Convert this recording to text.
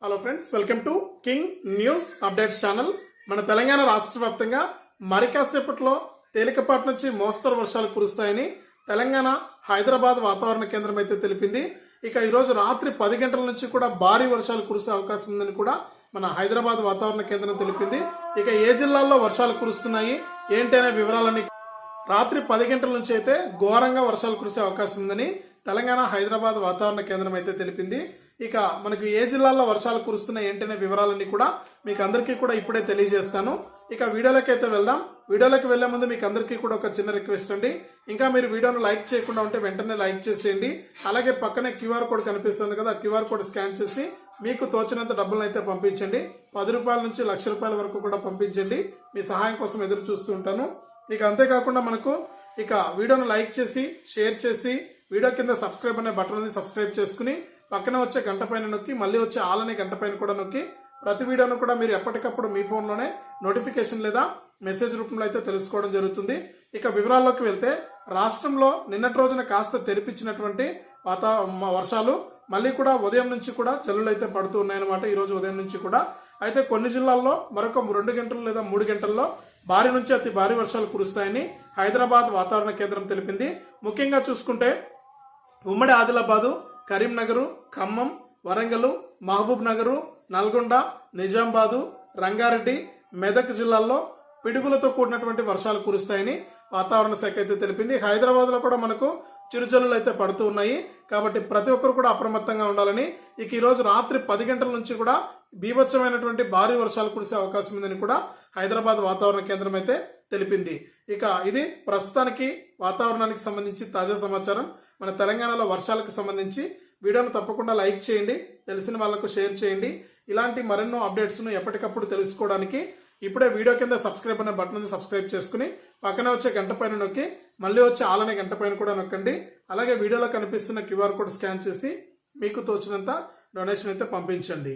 Hello friends, welcome to king news updates channel. మన తెలంగాణ రాష్ట్ర వ్యాప్తంగా మరి కాసేపట్లో తేలికపాటి నుంచి మోస్తరు వర్షాలు కురుస్తాయని తెలంగాణ హైదరాబాద్ వాతావరణ కేంద్రం అయితే తెలిపింది. ఇక ఈరోజు రాత్రి 10 గంటల నుంచి కూడా భారీ వర్షాలు కురిసే అవకాశం ఉందని కూడా మన హైదరాబాద్ వాతావరణ కేంద్రం తెలిపింది. ఇక ఏ జిల్లాల్లో వర్షాలు కురుస్తున్నాయి ఏంటనే వివరాలని రాత్రి 10 గంటల నుంచి అయితే ఘోరంగా వర్షాలు కురిసే అవకాశం ఉందని తెలంగాణ హైదరాబాద్ వాతావరణ కేంద్రం అయితే తెలిపింది. ఇక మనకు ఏ జిల్లాల్లో వర్షాలు కురుస్తున్నాయి ఏంటనే వివరాలన్నీ కూడా మీకు అందరికీ కూడా ఇప్పుడే తెలియజేస్తాను. ఇక వీడియోలోకి అయితే వెళ్దాం. వీడియోలోకి వెళ్లే ముందు మీకు అందరికీ కూడా ఒక చిన్న రిక్వెస్ట్ అండి. ఇంకా మీరు వీడియోను లైక్ చేయకుండా ఉంటే వెంటనే లైక్ చేసేయండి. అలాగే పక్కనే క్యూఆర్ కోడ్ కనిపిస్తుంది కదా, ఆ క్యూఆర్ కోడ్ స్కాన్ చేసి మీకు తోచినంత డబ్బులను అయితే పంపించండి. 10 రూపాయల నుంచి ₹1,00,000 వరకు కూడా పంపించండి. మీ సహాయం కోసం ఎదురు చూస్తూ ఉంటాను. ఇక అంతేకాకుండా మనకు ఇక వీడియోను లైక్ చేసి షేర్ చేసి వీడియో కింద సబ్స్క్రైబ్ అనే బటన్ ఉంది, సబ్స్క్రైబ్ చేసుకుని పక్కన వచ్చే గంట పైన నొక్కి మళ్ళీ వచ్చే ఆల్ అనే గంట పైన కూడా నొక్కి ప్రతి వీడియోను కూడా మీరు ఎప్పటికప్పుడు మీ ఫోన్లోనే నోటిఫికేషన్ లేదా మెసేజ్ రూపంలో అయితే తెలుసుకోవడం జరుగుతుంది. ఇక వివరాల్లోకి వెళ్తే రాష్ట్రంలో నిన్నటి రోజున కాస్త తెరిపించినటువంటి వర్షాలు మళ్ళీ కూడా ఉదయం నుంచి కూడా జల్లులు అయితే పడుతూ ఉన్నాయన్నమాట. ఈ రోజు ఉదయం నుంచి కూడా అయితే కొన్ని జిల్లాల్లో మరొక 2 గంటలు లేదా 3 గంటల్లో భారీ నుంచి అతి భారీ వర్షాలు కురుస్తాయని హైదరాబాద్ వాతావరణ కేంద్రం తెలిపింది. ముఖ్యంగా చూసుకుంటే ఉమ్మడి ఆదిలాబాదు, కరీంనగర్, ఖమ్మం, వరంగల్, మహబూబ్ నగర్, నల్గొండ, నిజామాబాదు, రంగారెడ్డి, మెదక్ జిల్లాల్లో పిడుగులతో కూడినటువంటి వర్షాలు కురుస్తాయని వాతావరణ శాఖ అయితే తెలిపింది. హైదరాబాద్ లో కూడా మనకు చిరుజల్లులు అయితే పడుతూ ఉన్నాయి. కాబట్టి ప్రతి ఒక్కరు కూడా అప్రమత్తంగా ఉండాలని, ఇక ఈ రోజు రాత్రి 10 గంటల నుంచి కూడా బీభత్సమైనటువంటి భారీ వర్షాలు కురిసే అవకాశం ఉందని కూడా హైదరాబాద్ వాతావరణ కేంద్రం అయితే తెలిపింది. ఇక ఇది ప్రస్తుతానికి వాతావరణానికి సంబంధించి తాజా సమాచారం. మన తెలంగాణలో వర్షాలకు సంబంధించి వీడియోను తప్పకుండా లైక్ చేయండి, తెలిసిన వాళ్లకు షేర్ చేయండి. ఇలాంటి మరెన్నో అప్డేట్స్ ను ఎప్పటికప్పుడు తెలుసుకోవడానికి ఇప్పుడే వీడియో కింద సబ్స్క్రైబ్ అనే బటన్ ఉంది, సబ్స్క్రైబ్ చేసుకుని పక్కన వచ్చే గంట పైన నొక్కి మళ్ళీ వచ్చే ఆల్ అనే గంట పైన కూడా నొక్కండి. అలాగే వీడియోలో కనిపిస్తున్న క్యూఆర్ కోడ్ స్కాన్ చేసి మీకు తోచినంత డొనేషన్ అయితే పంపించండి.